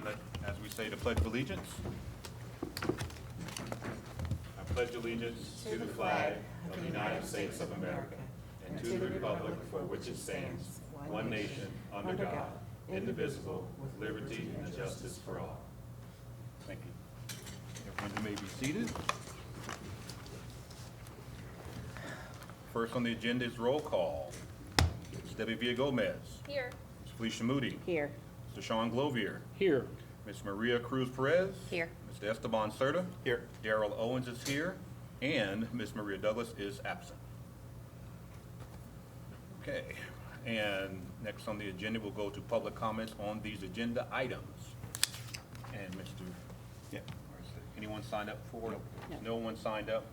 as we say the Pledge of Allegiance. I pledge allegiance to the flag of the United States of America and to the republic for which it stands, one nation, under God, indivisible, with liberty and justice for all. Thank you. Everyone may be seated. First on the agenda is roll call. Ms. Debbie Villa-Gomez. Here. Ms. Felicia Moody. Here. Mr. Sean Glovier. Here. Ms. Maria Cruz Perez. Here. Mr. Esteban Serta. Here. Darrell Owens is here, and Ms. Maria Douglas is absent. Okay, and next on the agenda, we'll go to public comments on these agenda items. And anyone signed up for? No. No one signed up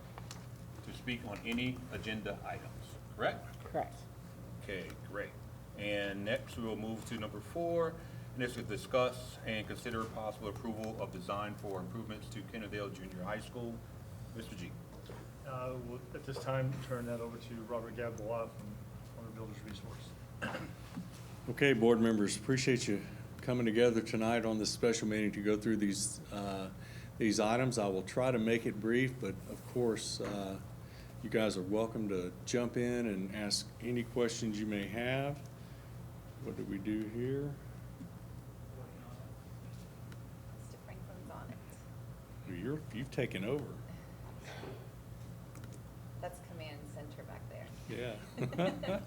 to speak on any agenda items, correct? Correct. Okay, great. And next, we will move to number 4, and this is discuss and consider possible approval of design for improvements to Kennedale Junior High School. Mr. G. We'll, at this time, turn that over to Robert Gadbois from Owner Builders Resource. Okay, board members, appreciate you coming together tonight on this special meeting to go through these items. I will try to make it brief, but of course, you guys are welcome to jump in and ask any questions you may have. What do we do here? Mr. Franklin's on it. You've taken over. That's command center back there. Yeah.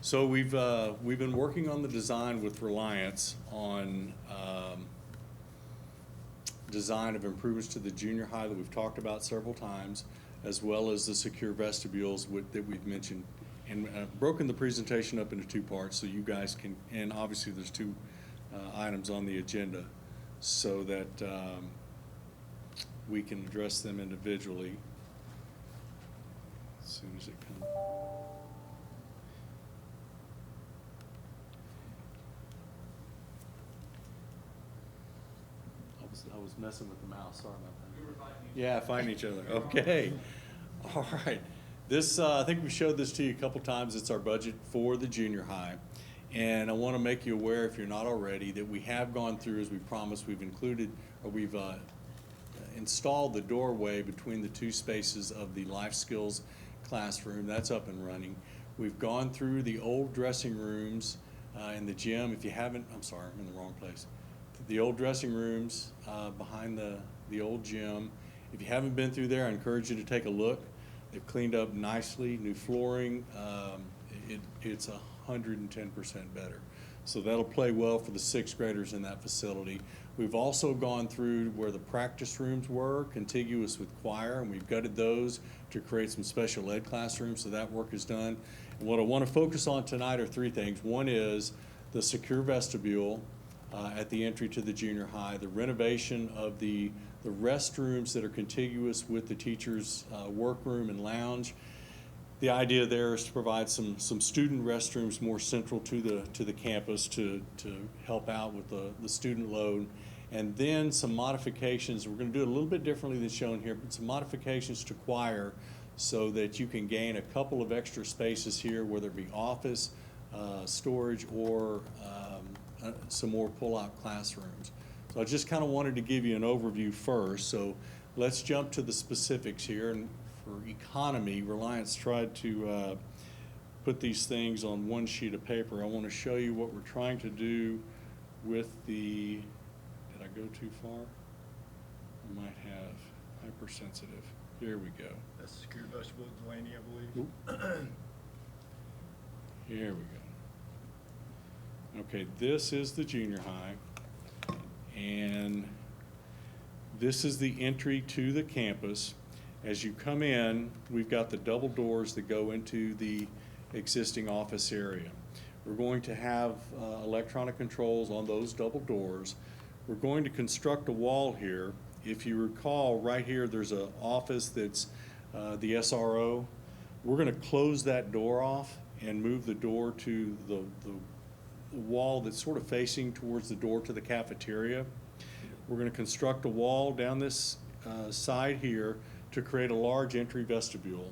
So we've been working on the design with Reliance on design of improvements to the junior high that we've talked about several times, as well as the secure vestibules that we've mentioned, and broken the presentation up into 2 parts so you guys can, and obviously there's 2 items on the agenda so that we can address them individually as soon as it comes. I was messing with the mouse, sorry about that. We were finding each other. Yeah, finding each other, okay. All right, this, I think we showed this to you a couple times. It's our budget for the junior high. And I want to make you aware, if you're not already, that we have gone through, as we promised, we've included, or we've installed the doorway between the 2 spaces of the life skills classroom. That's up and running. We've gone through the old dressing rooms in the gym. If you haven't, I'm sorry, I'm in the wrong place. The old dressing rooms behind the old gym. If you haven't been through there, I encourage you to take a look. They've cleaned up nicely, new flooring. It's 110% better. So that'll play well for the 6th graders in that facility. We've also gone through where the practice rooms were, contiguous with choir, and we've gutted those to create some special ed classrooms, so that work is done. And what I want to focus on tonight are 3 things. One is the secure vestibule at the entry to the junior high, the renovation of the restrooms that are contiguous with the teacher's workroom and lounge. The idea there is to provide some student restrooms more central to the campus to help out with the student load. And then some modifications. We're going to do it a little bit differently than shown here, but some modifications to choir so that you can gain a couple of extra spaces here, whether it be office, storage, or some more pull-out classrooms. So I just kind of wanted to give you an overview first. So let's jump to the specifics here. And for economy, Reliance tried to put these things on 1 sheet of paper. I want to show you what we're trying to do with the, did I go too far? I might have hypersensitive. Here we go. That's secure vestibule, Delaney, I believe. Here we go. Okay, this is the junior high, and this is the entry to the campus. As you come in, we've got the double doors that go into the existing office area. We're going to have electronic controls on those double doors. We're going to construct a wall here. If you recall, right here, there's an office that's the SRO. We're going to close that door off and move the door to the wall that's sort of facing towards the door to the cafeteria. We're going to construct a wall down this side here to create a large entry vestibule.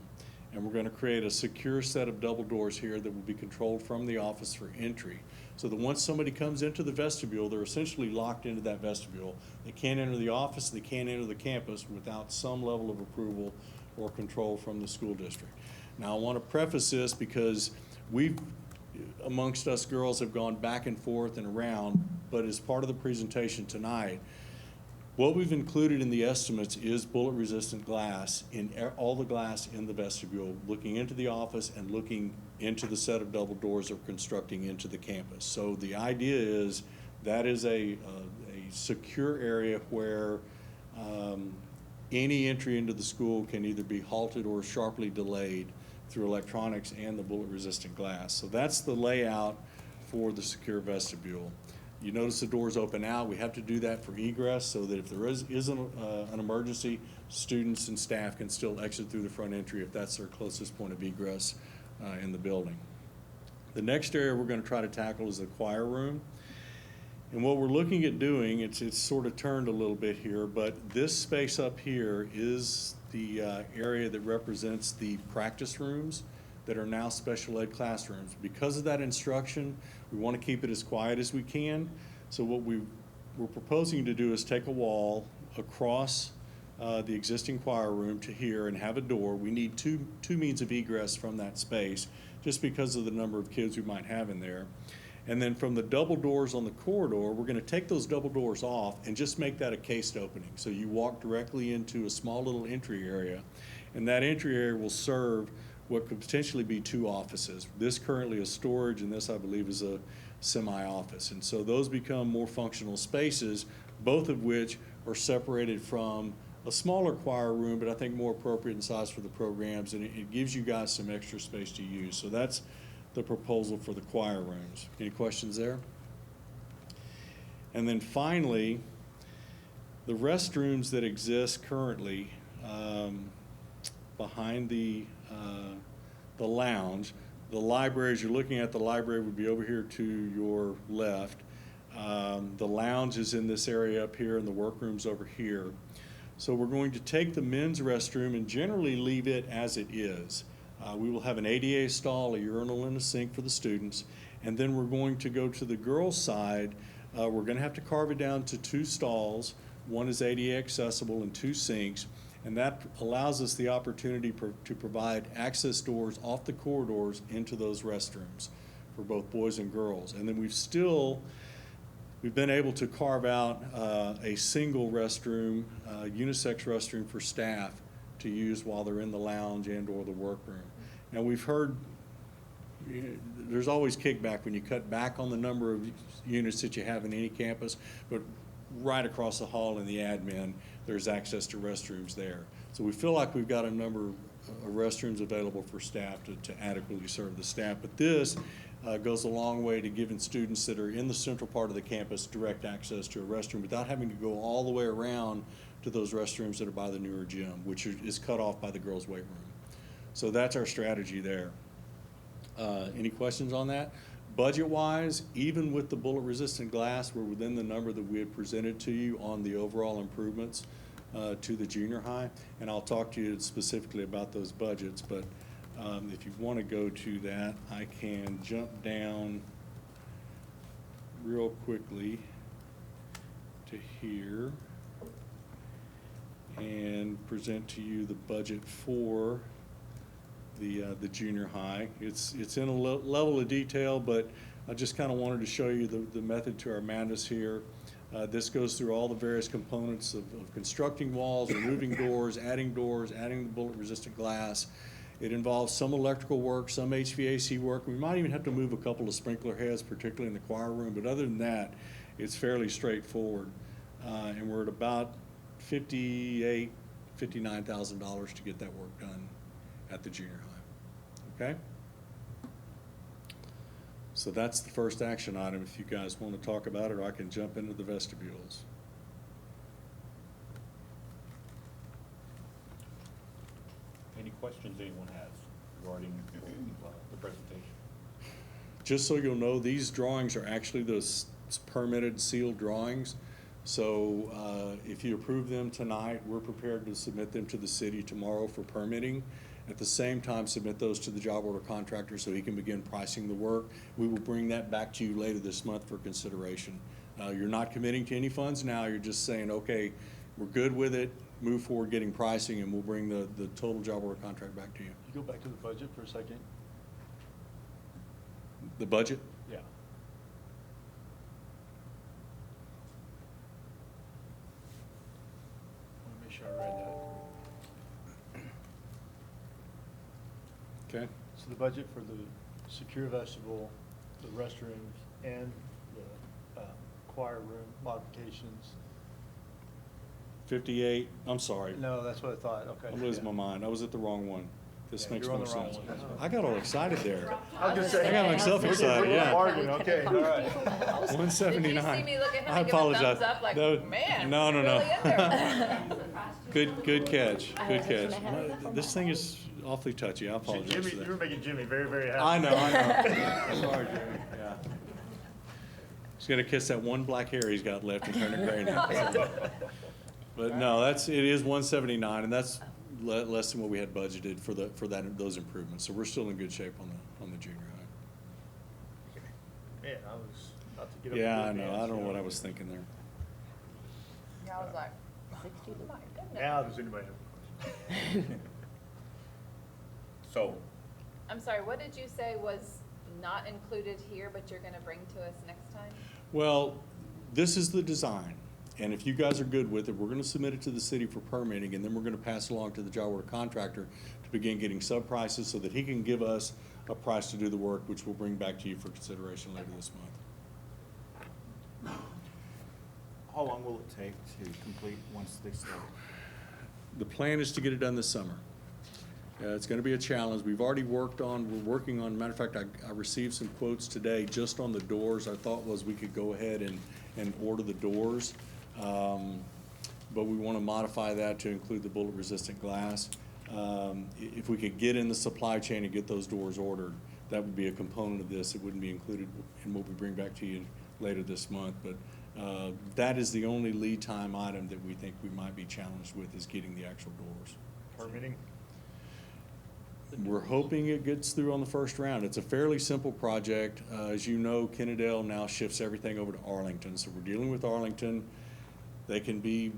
And we're gonna create a secure set of double doors here that will be controlled from the office for entry. So that once somebody comes into the vestibule, they're essentially locked into that vestibule. They can't enter the office, they can't enter the campus without some level of approval or control from the school district. Now, I wanna preface this because we've, amongst us girls, have gone back and forth and around, but as part of the presentation tonight, what we've included in the estimates is bullet-resistant glass in all the glass in the vestibule, looking into the office and looking into the set of double doors that we're constructing into the campus. So the idea is that is a secure area where any entry into the school can either be halted or sharply delayed through electronics and the bullet-resistant glass. So that's the layout for the secure vestibule. You notice the doors open out. We have to do that for egress so that if there is an emergency, students and staff can still exit through the front entry if that's their closest point of egress in the building. The next area we're going to try to tackle is the choir room. And what we're looking at doing, it's sort of turned a little bit here, but this space up here is the area that represents the practice rooms that are now special ed classrooms. Because of that instruction, we want to keep it as quiet as we can. So what we're proposing to do is take a wall across the existing choir room to here and have a door. We need two means of egress from that space just because of the number of kids we might have in there. And then from the double doors on the corridor, we're going to take those double doors off and just make that a cased opening. So you walk directly into a small little entry area, and that entry area will serve what could potentially be two offices. This currently is storage, and this, I believe, is a semi-office. And so those become more functional spaces, both of which are separated from a smaller choir room, but I think more appropriate in size for the programs, and it gives you guys some extra space to use. So that's the proposal for the choir rooms. Any questions there? And then finally, the restrooms that exist currently behind the lounge. The library, as you're looking at the library, would be over here to your left. The lounge is in this area up here, and the workroom's over here. So we're going to take the men's restroom and generally leave it as it is. We will have an ADA stall, a urinal, and a sink for the students. And then we're going to go to the girls' side. We're going to have to carve it down to two stalls. One is ADA accessible and two sinks. And that allows us the opportunity to provide access doors off the corridors into those restrooms for both boys and girls. And then we've been able to carve out a single restroom, unisex restroom for staff to use while they're in the lounge and or the workroom. Now we've heard there's always kickback when you cut back on the number of units that you have in any campus, but right across the hall in the admin, there's access to restrooms there. So we feel like we've got a number of restrooms available for staff to adequately serve the staff. But this goes a long way to giving students that are in the central part of the campus direct access to a restroom without having to go all the way around to those restrooms that are by the newer gym, which is cut off by the girls' weight room. So that's our strategy there. Any questions on that? Budget-wise, even with the bullet-resistant glass, we're within the number that we had presented to you on the overall improvements to the junior high. And I'll talk to you specifically about those budgets, but if you want to go to that, I can jump down real quickly to here and present to you the budget for the junior high. It's in a level of detail, but I just kind of wanted to show you the method to our madness here. This goes through all the various components of constructing walls, removing doors, adding the bullet-resistant glass. It involves some electrical work, some HVAC work. We might even have to move a couple of sprinkler heads, particularly in the choir room, but other than that, it's fairly straightforward. And we're at about $58,000, $59,000 to get that work done at the junior high. Okay? So that's the first action item if you guys want to talk about it, or I can jump into the vestibules. Any questions anyone has regarding the presentation? Just so you'll know, these drawings are actually those permitted sealed drawings. So if you approve them tonight, we're prepared to submit them to the city tomorrow for permitting. At the same time, submit those to the job order contractor so he can begin pricing the work. We will bring that back to you later this month for consideration. You're not committing to any funds now, you're just saying, okay, we're good with it, move forward getting pricing, and we'll bring the total job order contract back to you. You go back to the budget for a second? The budget? Yeah. I want to make sure I read that. Okay. So the budget for the secure vestibule, the restrooms, and the choir room modifications. 58, I'm sorry. No, that's what I thought, okay. I'm losing my Yeah. mind. I was at the wrong one. This Yeah, makes you're on more the wrong sense. one. That's what- I got all excited there. I was gonna say. I got myself excited, We're yeah. bargaining, okay, all right. 179. Did you see me look at him I and give a apologize. thumbs up like, No, man, No, no, no. really in there. Good catch, I good was catch. gonna have it. This thing is awfully touchy. I apologize Jimmy, for you were that. making Jimmy very, very happy. I know. Sorry, Jimmy, yeah. He's gonna kiss that one black hair he's got left and turn it gray now. But no, it is 179, and that's less than what we had budgeted for those improvements. So we're still in good shape on the junior high. Man, I was about to get up. Yeah, I and do a know. I dance, don't know you what I was thinking there. Yeah, I was like, 60 oh my goodness. Now, does anybody have a question? So, I'm sorry, what did you say was not included here, but you're gonna bring to us next time? Well, this is the design, and if you guys are good with it, we're gonna submit it to the city for permitting, and then we're gonna pass along to the job order contractor to begin getting sub prices so that he can give us a price to do the work, which we'll bring back to you for consideration later this month. How long will it take to complete once they start? The plan is to get it done this summer. It's gonna be a challenge. We're working on, matter of fact, I received some quotes today just on the doors. Our thought was we could go ahead and order the doors. But we wanna modify that to include the bullet-resistant glass. If we could get in the supply chain and get those doors ordered, that would be a component of this. It wouldn't be included in what we bring back to you later this month. But that is the only lead time item that we think we might be challenged with, is getting the actual doors. Permitting? We're hoping it gets through on the first round. It's a fairly simple project. As you know, Kennedale now shifts everything over to Arlington, so we're dealing with Arlington. They can be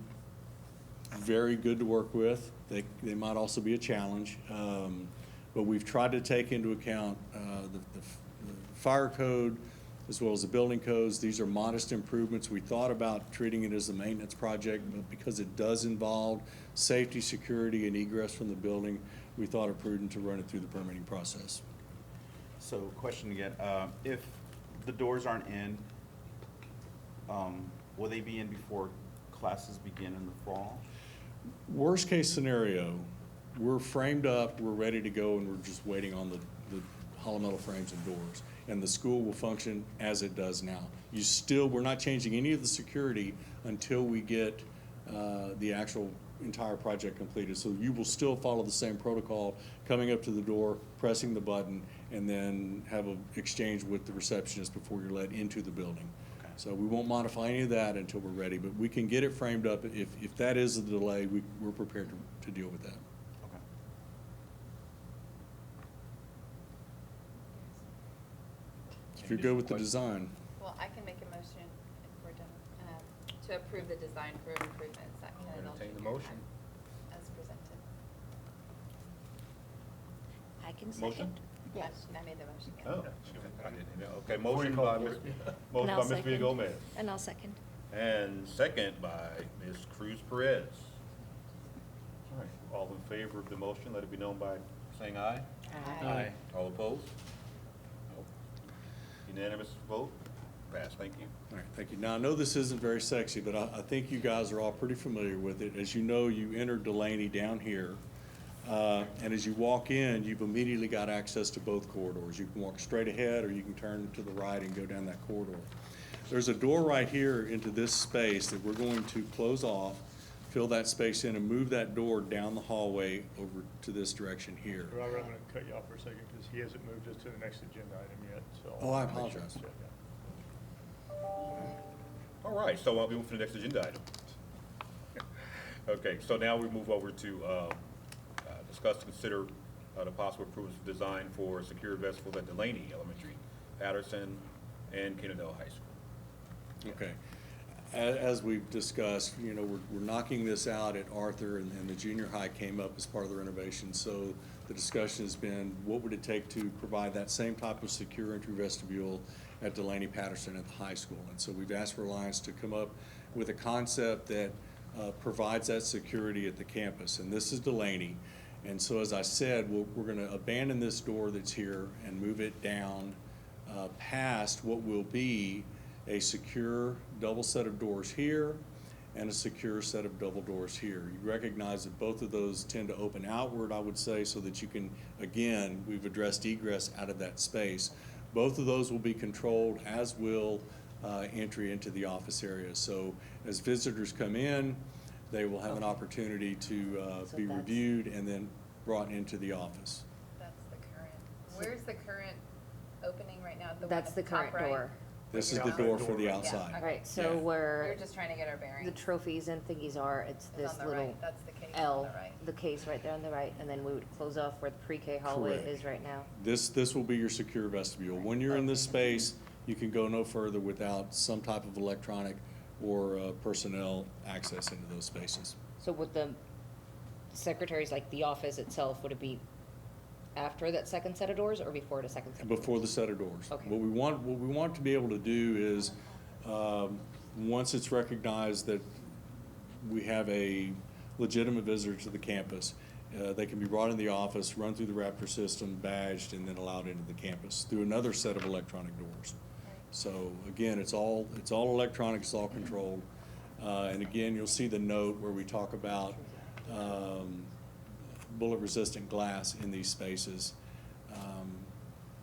very good to work with. They might also be a challenge. But we've tried to take into account the fire code as well as the building codes. These are modest improvements. We thought about treating it as a maintenance project, but because it does involve safety, security, and egress from the building, we thought it prudent to run it through the permitting process. So question again, if the doors aren't in, will they be in before classes begin in the fall? Worst case scenario, we're framed up, we're ready to go, and we're just waiting on the hollow metal frames and doors. And the school will function as it does now. We're not changing any of the security until we get the actual entire project completed. So you will still follow the same protocol, coming up to the door, pressing the button, and then have an exchange with the receptionist before you're let into the building. Okay. So we won't modify any of that until we're ready, but we can get it framed up. If that is a delay, we're prepared to deal with that. Okay. If you're good with the design. Well, I can make a motion if we're done, to approve the design for improvements at Kennedale entertain the Junior motion. High as presented. I can Motion? second. Yes. I made the motion, yeah. oh, I didn't know. Okay, Before motion you by call Ms. for it. Motion And by I'll Ms. second. Villagomez, And I'll second. and second by Ms. Cruz Perez. All right, all in favor of the motion, let it be known by saying aye. Aye. All opposed? No. Unanimous vote? Pass, thank you. All right, thank you. Now, I know this isn't very sexy, but I think you guys are all pretty familiar with it. As you know, you enter Delaney down here, and as you walk in, you've immediately got access to both corridors. You can walk straight ahead, or you can turn to the right and go down that corridor. There's a door right here into this space that we're going to close off, fill that space in, and move that door down the hallway over to this direction here. Robert, I'm gonna cut you off for a second, because he hasn't moved us to the next agenda item yet, so. Oh, I make sure apologize. it's- yeah. All right, so we move to the next agenda item. Okay, so now we move over to discuss, consider the possible approval of design for secure vestibules at Delaney Elementary, Patterson, and Kennedale High School. Okay. As we've discussed, you know, we're knocking this out at Arthur, and the junior high came up as part of the renovation. So the discussion has been, what would it take to provide that same type of secure entry vestibule at Delaney Patterson at the high school? And so we've asked Reliance to come up with a concept that provides that security at the campus. And this is Delaney. And so as I said, we're going to abandon this door that's here and move it down past what will be a secure double set of doors here and a secure set of double doors here. You recognize that both of those tend to open outward, I would say, so that you can, again, we've addressed egress out of that space. Both of those will be controlled, as will entry into the office area. So as visitors come in, they will have an opportunity to So be that's- reviewed and then brought into the office. That's the current, where's the current opening right now? The one That's at the top current right? door. This is You're the on? door for the Yeah, outside. okay. Right, so Yeah. We're where just trying to get our bearings. the trophies and thingies are, it's It's this on the little right. That's the case on L, the right. the case right there on the right, and then we would close off where the pre-K hallway Correct. is right now. This will be your secure vestibule. When you're in this space, you can go no further without some type of electronic or personnel access into those spaces. So would the secretaries, like the office itself, would it be after that second set of doors or before the second set of doors? Before the set of doors. Okay. What we want to be able to do is, once it's recognized that we have a legitimate visitor to the campus, they can be brought in the office, run through the Raptor system, badged, and then allowed into the campus through another set of electronic doors. So again, it's all electronic, it's all controlled. And again, you'll see the note where we talk about bullet-resistant glass in these spaces.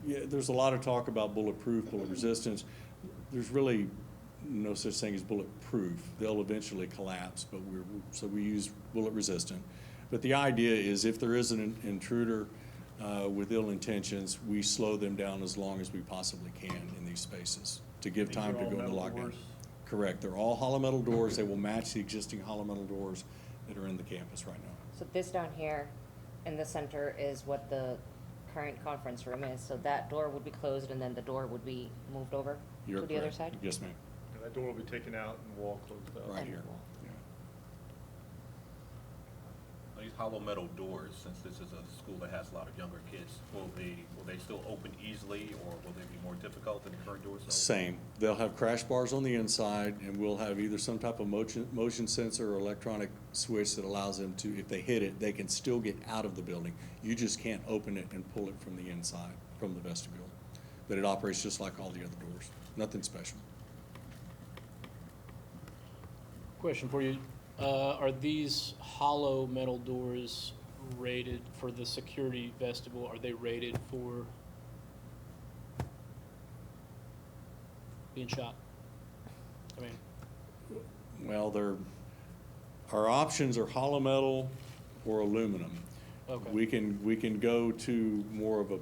Yeah, there's a lot of talk about bulletproof, bullet resistance. There's really no such thing as bulletproof. They'll eventually collapse, but so we use bullet resistant. But the idea is if there is an intruder with ill intentions, we slow them down as long as we possibly can in these spaces to give These time are to all go into metal lockdown. doors? Correct. They're all hollow metal doors. They will match the existing hollow metal doors that are in the campus right now. So this down here in the center is what the current conference room is, so that door would be closed and then the door would be moved over You're to the other correct. side? Yes, ma'am. And that door will be taken out and wall closed up. Right And here. wall. Yeah. These hollow metal doors, since this is a school that has a lot of younger kids, will they still open easily, or will they be more difficult than the current doors? Same. They'll have crash bars on the inside, and we'll have either some type of motion sensor or electronic switch that allows them to, if they hit it, they can still get out of the building. You just can't open it and pull it from the inside, from the vestibule. But it operates just like all the other doors. Nothing special. Question for you. Are these hollow metal doors rated for the security vestibule? Are they rated for being shot? I mean, Well, our options are hollow metal or aluminum. Okay. We can go to more of a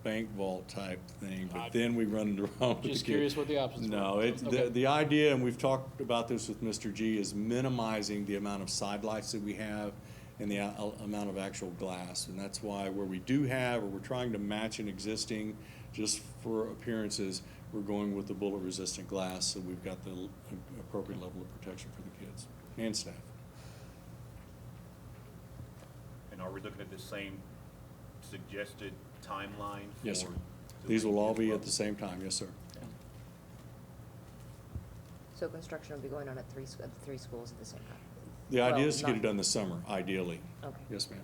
bank vault type thing, but I- then we run into wrong with the Just kid. curious what the options were. No, Okay. the idea, and we've talked about this with Mr. G, is minimizing the amount of side lights that we have and the amount of actual glass. And that's why where we do have, or we're trying to match an existing, just for appearances, we're going with the bullet resistant glass, so we've got the appropriate level of protection for the kids and staff. And are we looking at the same suggested timeline? Yes, sir. for These will all be Delaney at the same time, yes, sir. So construction will be going on at three schools at the same time? The idea Well, is to get it not- done this summer, ideally. Okay. Yes, ma'am.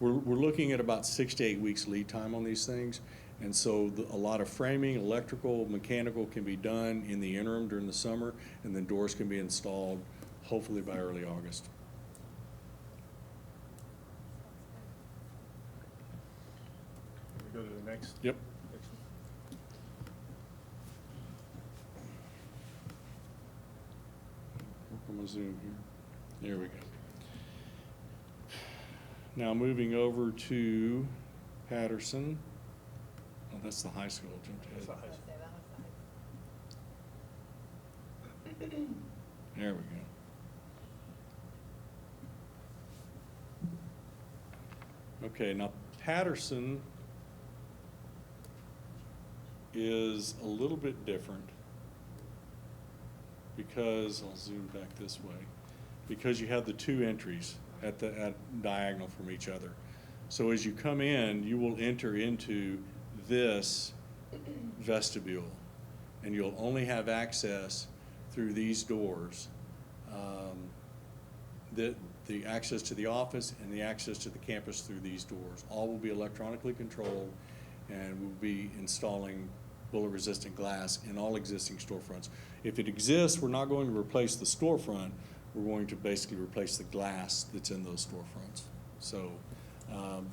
We're looking at about 6 to 8 weeks lead time on these things. And so a lot of framing, electrical, mechanical can be done in the interim during the summer, and then doors can be installed hopefully by early August. Can we go to the next? Yep. next one? I'm gonna zoom here. There we go. Now moving over to Patterson. Oh, that's the high school. Jumped ahead. That's the I was high gonna school. say that was nice. There we go. Okay, now Patterson is a little bit different because, I'll zoom back this way, because you have the two entries at diagonal from each other. So as you come in, you will enter into this vestibule, and you'll only have access through these doors. The access to the office and the access to the campus through these doors. All will be electronically controlled, and we'll be installing bullet-resistant glass in all existing storefronts. If it exists, we're not going to replace the storefront. We're going to basically replace the glass that's in those storefronts. So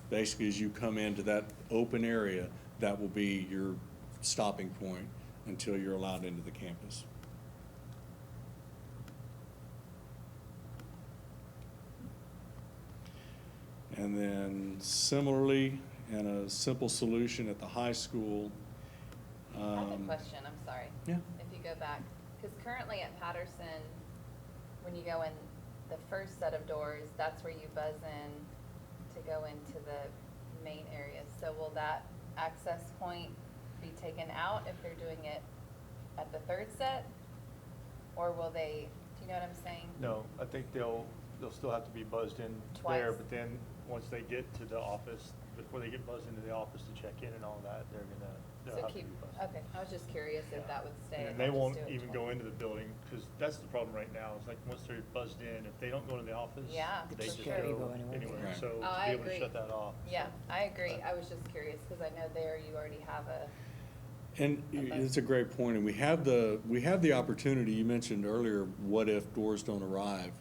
basically, as you come into that open area, that will be your stopping point until you're allowed into the campus. And then similarly, in a simple solution at the high school. I have a question, I'm sorry. Yeah. If you go back, because currently at Patterson, when you go in the first set of doors, that's where you buzz in to go into the main area. So will that access point be taken out if they're doing it at the third set? Or will they, do you know what I'm saying? No, I think they'll still have to be buzzed in Twice. there, but then once they get to the office, before they get buzzed into the office to check in and all that, they'll So have to keep, be buzzed. okay, I was just curious if Yeah. that would stay. And if they I just won't do it even twice. go into the building, because that's the problem right now, is like, once they're buzzed in, if they don't go into the office, Yeah, they for just sure. go Go anywhere. anywhere, Right. so Oh, to I be able to agree. shut that off. Yeah, I agree. I was just curious, because I know there you already have a, And it's a great point, and we have the opportunity, you mentioned earlier, what if doors don't arrive?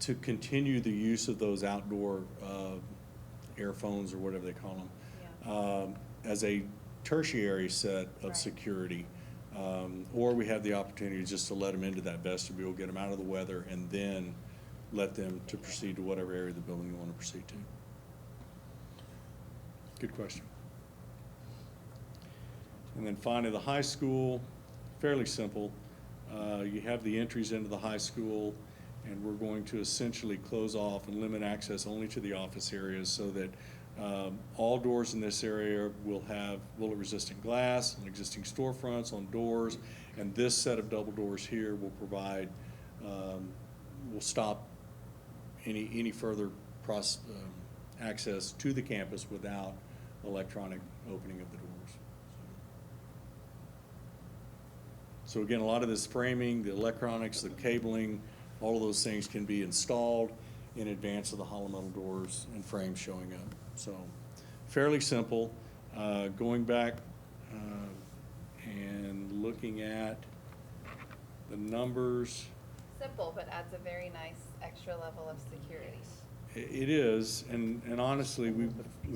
To continue the use of those outdoor airphones, or whatever they call them, yeah. as a tertiary set of Right. security. Or we have the opportunity just to let them into that vestibule, get them out of the weather, and then let them to proceed to whatever area of the building you want to proceed to. Good question. And then finally, the high school, fairly simple. You have the entries into the high school, and we're going to essentially close off and limit access only to the office areas, so that all doors in this area will have bullet-resistant glass and existing storefronts on doors, and this set of double doors here will provide, will stop any further access to the campus without electronic opening of the doors. So again, a lot of this framing, the electronics, the cabling, all of those things can be installed in advance of the hollow metal doors and frames showing up. So fairly simple. Going back and looking at the numbers. Simple, but adds a very nice extra level of security. It is, and honestly, we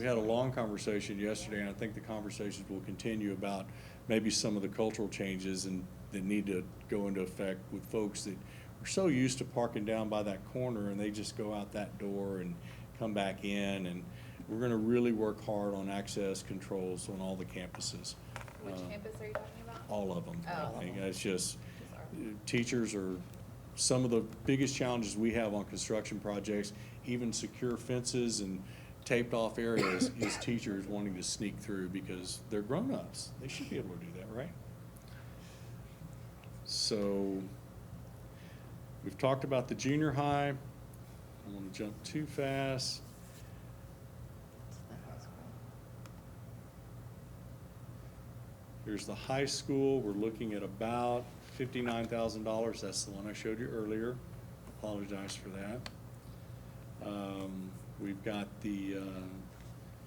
had a long conversation yesterday, and I think the conversations will continue about maybe some of the cultural changes and that need to go into effect with folks that are so used to parking down by that corner, and they just go out that door and come back in, and we're gonna really work hard on access controls on all the campuses. Which campus are you talking about? All of them. Oh. I think it's just, Sorry. teachers are some of the biggest challenges we have on construction projects, even secure fences and taped off areas, is teachers wanting to sneak through because they're grown-ups. They should be able to do that, right? So, we've talked about the junior high. I don't want to jump too fast. Here's the high school. We're looking at about $59,000. That's the one I showed you earlier. Apologize for that. We've got the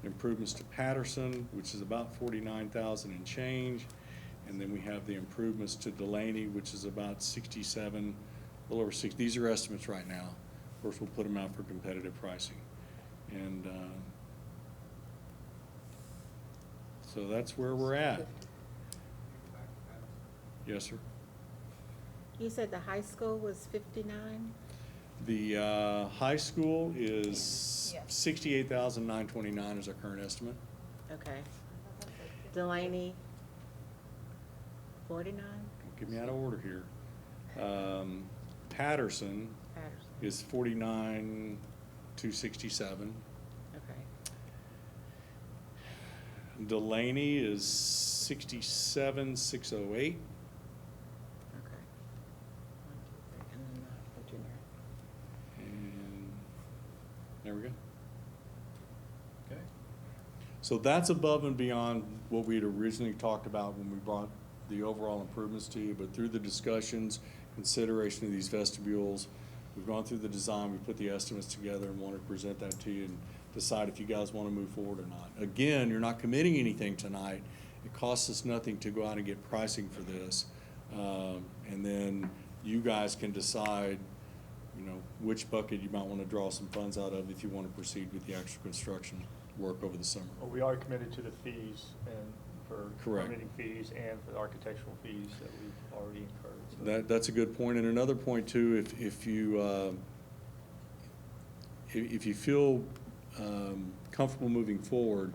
improvements to Patterson, which is about $49,000 and change. And then we have the improvements to Delaney, which is about 67, a little over 60. These are estimates right now. Of course, we'll put them out for competitive pricing. And so that's where we're at. Yes, sir. You said the high school was 59? The high school is Yeah. $68,929 is our current estimate. Okay. Delaney, 49? Get me out of order here. Patterson Patterson. is $49,267. Okay. Delaney is 67,608. Okay. 1, 2, 3, and then the junior. And there we go. Okay. So that's above and beyond what we had originally talked about when we brought the overall improvements to you, but through the discussions, consideration of these vestibules, we've gone through the design, we put the estimates together and wanted to present that to you and decide if you guys want to move forward or not. Again, you're not committing anything tonight. It costs us nothing to go out and get pricing for this. And then you guys can decide, you know, which bucket you might want to draw some funds out of if you want to proceed with the actual construction work over the summer. Well, we are committed to the fees and for Correct. permitting fees and for the architectural fees that we've already incurred. So- That's a good point. And another point too, if you feel comfortable moving forward,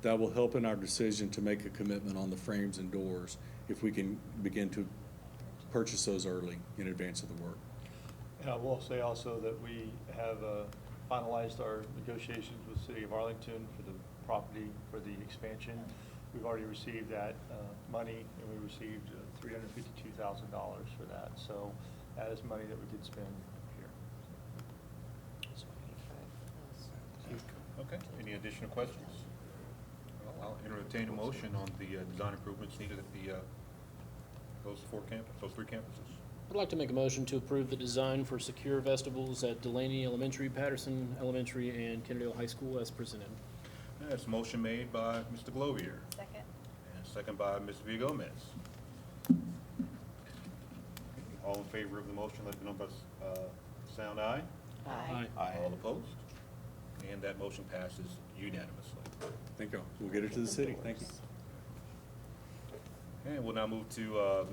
that will help in our decision to make a commitment on the frames and doors if we can begin to purchase those early in advance of the work. And I will say also that we have finalized our negotiations with the City of Arlington for the property for the expansion. We've already received that money, and we received $352,000 for that. So that is money that we did spend here. So 85,000. Okay, any additional questions? Well, I'll entertain a motion on the design improvements needed at the, those three campuses. I'd like to make a motion to approve the design for secure vestibules at Delaney Elementary, Patterson Elementary, and Kennedale High School as presented. That's a motion made by Mr. Glovier Second. and second by Ms. Villagomez. All in favor of the motion, let it be known by sound aye. Aye. All opposed? And that motion passes unanimously. Thank you. We'll get it to the city. Thank you. And we'll now move to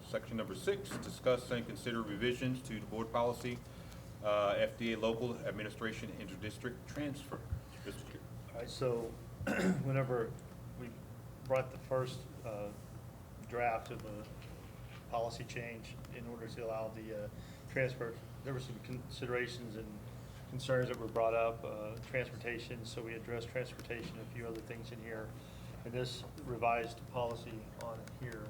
section number 6, discuss and consider revisions to the board policy, FDA local administration interdistrict transfer. Mr. Chair. All right, so whenever we brought the first draft of the policy change in order to allow the transfer, there were some considerations and concerns that were brought up, transportation, so we addressed transportation, a few other things in here. And this revised policy on here,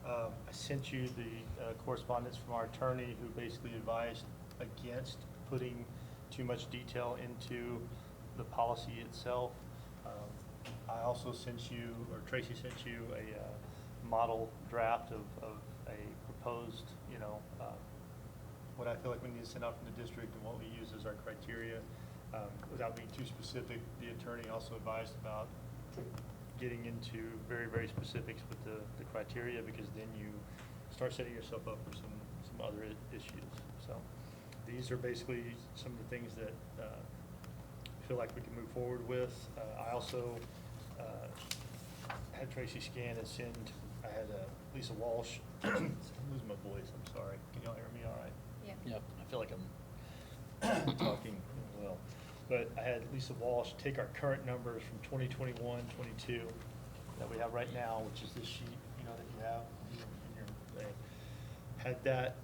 I sent you the correspondence from our attorney who basically advised against putting too much detail into the policy itself. I also sent you, or Tracy sent you, a model draft of a proposed, you know, what I feel like we need to send out from the district and what we use as our criteria. Without being too specific, the attorney also advised about getting into very, very specifics with the criteria, because then you start setting yourself up for some other issues. So these are basically some of the things that I feel like we can move forward with. I also had Tracy scan and send, I had Lisa Walsh, I'm losing my voice, I'm sorry. Can y'all hear me all right? Yeah. Yep. I feel like I'm talking well. But I had Lisa Walsh take our current numbers from 2021, 22 that we have right now, which is this sheet, you know, that you have in your thing. Had that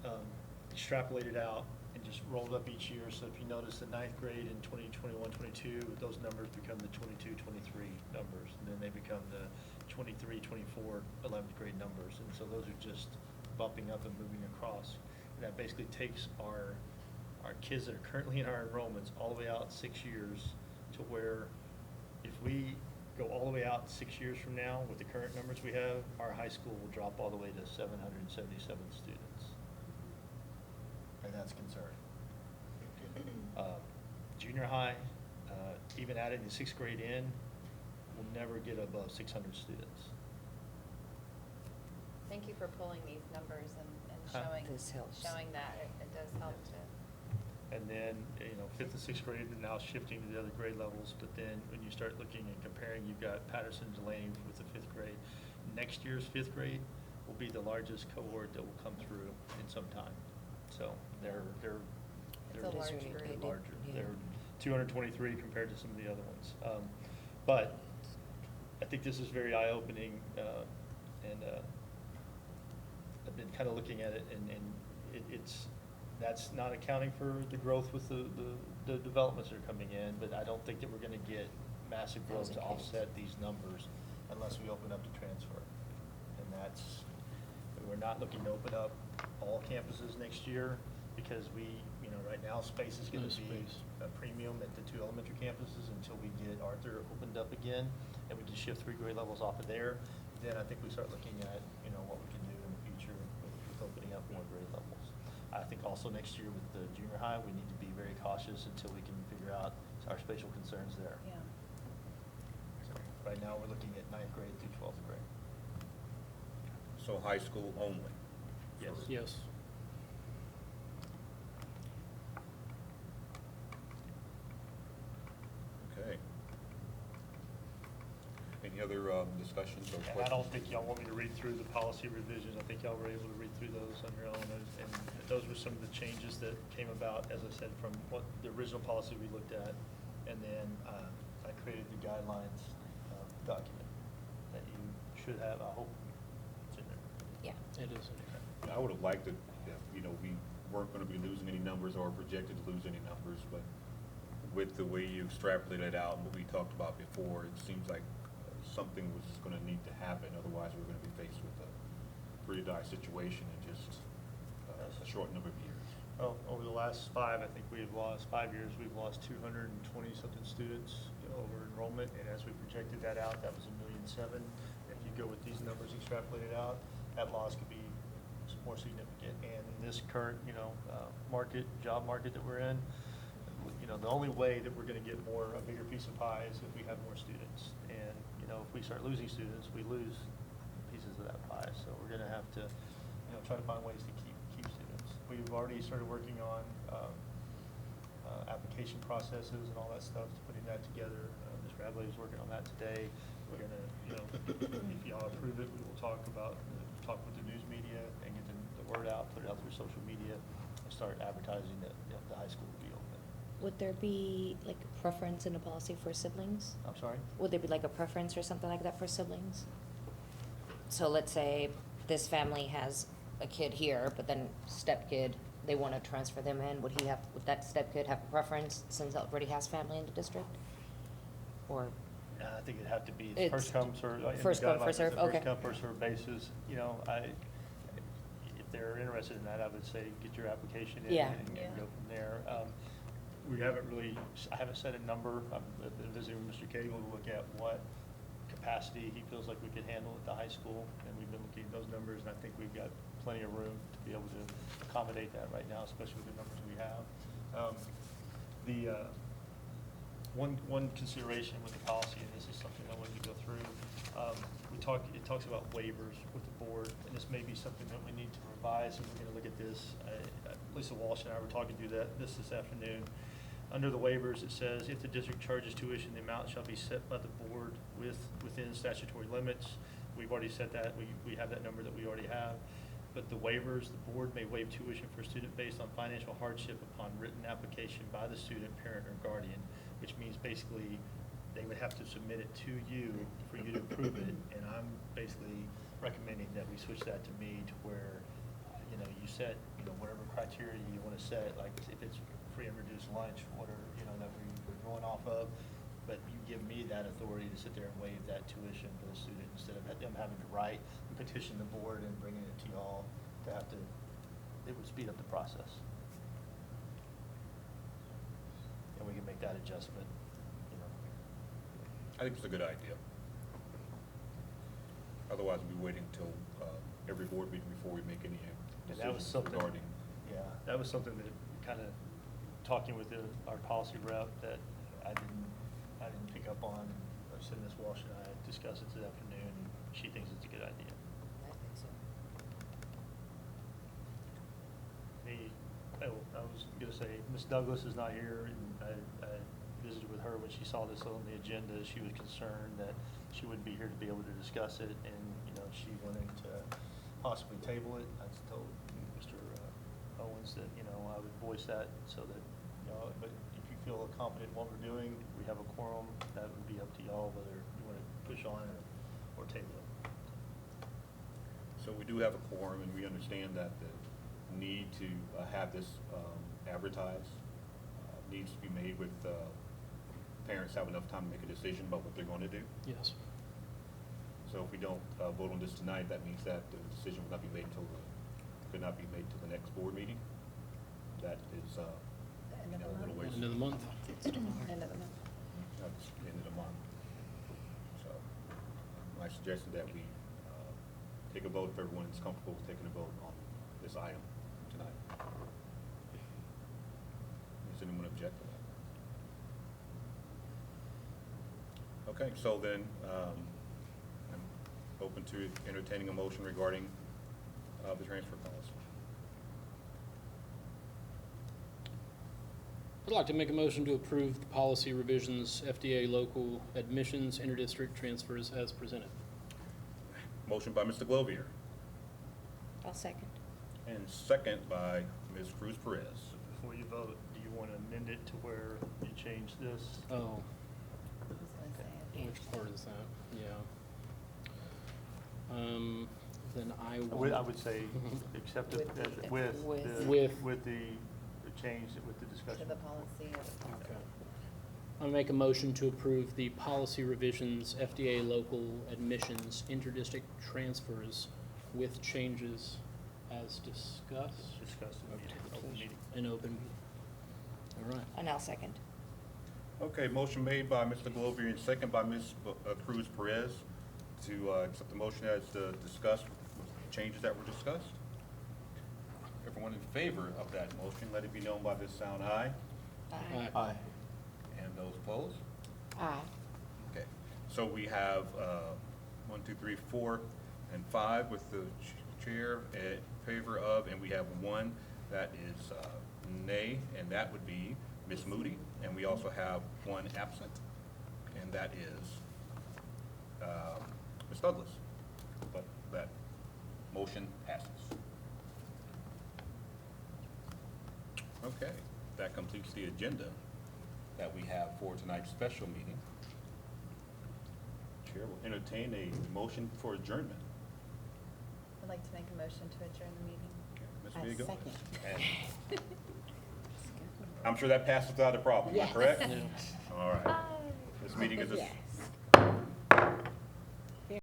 extrapolated out and just rolled up each year. So if you notice the 9th grade in 2021, 22, those numbers become the 22, 23 numbers. And then they become the 23, 24, 11th grade numbers. And so those are just bumping up and moving across. And that basically takes our kids that are currently in our enrollments all the way out 6 years, to where if we go all the way out 6 years from now with the current numbers we have, our high school will drop all the way to 777 students. And that's concerning. Junior high, even adding the 6th grade in, will never get above 600 students. Thank you for pulling these numbers and showing, This helps. showing that. It does help to. And then, you know, 5th and 6th grade are now shifting to the other grade levels, but then when you start looking and comparing, you've got Patterson, Delaney with the 5th grade. Next year's 5th grade will be the largest cohort that will come through in some time. So they're It's a large really group. big. larger. Yeah. They're 223 compared to some of the other ones. But I think this is very eye-opening, and I've been kind of looking at it, and that's not accounting for the growth with the developments that are coming in, but I don't think that we're going to get massive That was growth to the case. offset these numbers unless we open up the transfer. And that's, we're not looking to open up all campuses next year because we, you know, right now, space is gonna No be space. a premium at the 2 elementary campuses until we get Arthur opened up again, and we can shift 3 grade levels off of there. Then I think we start looking at, you know, what we can do in the future with opening up more grade levels. I think also next year with the junior high, we need to be very cautious until we can figure out our spatial concerns there. Yeah. So right now, we're looking at 9th grade through 12th grade. So high school only? Yes. Yes. Okay. Any other discussions or questions? And I don't think y'all want me to read through the policy revisions. I think y'all were able to read through those on your own. And those were some of the changes that came about, as I said, from what the original policy we looked at. And then I created the guidelines document that you should have. I hope it's in there. Yeah. It is. I would have liked it if, you know, we weren't gonna be losing any numbers or projected to lose any numbers, but with the way you extrapolated it out and what we talked about before, it seems like something was gonna need to happen, otherwise we're gonna be faced with a pretty dire situation in just a short number of years. Well, over the last 5, I think we've lost, 5 years, we've lost 220-something students, you know, over enrollment, and as we projected that out, that was 1,700,000. If you go with these numbers extrapolated out, that loss could be more significant. And in this current, you know, job market that we're in, you know, the only way that we're gonna get a bigger piece of pie is if we have more students. And, you know, if we start losing students, we lose pieces of that pie. So we're gonna have to, you know, try to find ways to keep students. We've already started working on application processes and all that stuff, putting that together. Ms. Radley is working on that today. We're gonna, you know, if y'all approve it, we will talk with the news media and get the word out, put it out through social media, and start advertising that, you know, the high school will be open. Would there be like a preference in the policy for siblings? I'm sorry? Would there be like a preference or something like that for siblings? So let's say this family has a kid here, but then step-kid, they want to transfer them in, would that step-kid have a preference since it already has family in the district? Or, I think it'd have to be It's first come, in the first come, guidelines, first serve, it's a okay. First come, first served basis. You know, if they're interested in that, I would say get your application in Yeah. and Yeah. go from there. I haven't set a number. I've been visiting with Mr. Cagle to look at what capacity he feels like we could handle at the high school, and we've been looking at those numbers, and I think we've got plenty of room to be able to accommodate that right now, especially with the numbers we have. One consideration with the policy, and this is something I wanted to go through, it talks about waivers with the board, and this may be something that we need to revise, and we're gonna look at this. Lisa Walsh and I were talking through this afternoon. Under the waivers, it says, if the district charges tuition, the amount shall be set by the board within statutory limits. We've already set that, we have that number that we already have. But the waivers, the board may waive tuition for a student based on financial hardship upon written application by the student, parent, or guardian, which means basically they would have to submit it to you for you to approve it. And I'm basically recommending that we switch that to me to where, you know, you set, you know, whatever criteria you want to set, like if it's free and reduced lunch, whatever, you know, that we're going off of, but you give me that authority to sit there and waive that tuition for the student instead of them having to write and petition the board and bringing it to y'all it would speed up the process. And we can make that adjustment, you know. I think it's a good idea. Otherwise, we'll be waiting until every board meeting before we make any And that was decisions something, regarding. yeah, that was something that kind of, talking with our policy rep, that I didn't pick up on. I said Ms. Walsh and I discussed it this afternoon, and she thinks it's a good idea. I think so. I was gonna say, Ms. Douglas is not here, and I visited with her when she saw this on the agenda. She was concerned that she wouldn't be here to be able to discuss it, and, you know, she wanted to possibly table it. I told Mr. Owens that, you know, I would voice that so that, you know, but if you feel confident in what we're doing, we have a quorum, that would be up to y'all whether you want to push on or table it. So we do have a quorum, and we understand that the need to have this advertised needs to be made with parents have enough time to make a decision about what they're going to do. Yes. So if we don't vote on this tonight, that means that the decision will not be made could not be made till the next board meeting. That is, End of the a little month. ways. End of the month. End of the month. That's the end of the month. So my suggestion that we take a vote if everyone is comfortable with taking a vote on this item tonight. Does anyone object to that? Okay, so then I'm open to entertaining a motion regarding the transfer policy. I'd like to make a motion to approve the policy revisions, FDA local admissions, interdistrict transfers as presented. Motion by Mr. Glovier I'll second. and second by Ms. Cruz Perez. Before you vote, do you want to amend it to where you change this? Oh, I was gonna say it. which part is that? Yeah. Then I I would say accept it With with the change, with the To discussion. the policy of. Okay. I'll make a motion to approve the policy revisions, FDA local admissions, interdistrict transfers with changes as discussed Discussed in the meeting, open meeting. in open. All right. And I'll second. Okay, motion made by Mr. Glover and second by Ms. Cruz Perez to accept the motion as discussed, with the changes that were discussed. Everyone in favor of that motion, let it be known by this sound aye. Aye. And those opposed? Aye. Okay, so we have 1, 2, 3, 4, and 5 with the chair in favor of, and we have 1 that is nay, and that would be Ms. Moody. And we also have 1 absent, and that is Ms. Douglas. But that motion passes. Okay, that completes the agenda that we have for tonight's special meeting. Chair will entertain a motion for adjournment. I'd like to make a motion to adjourn the meeting. Ms. I Vigo? second. And I'm sure that passes without a problem, am I correct? Yeah. All right. This meeting is Yeah.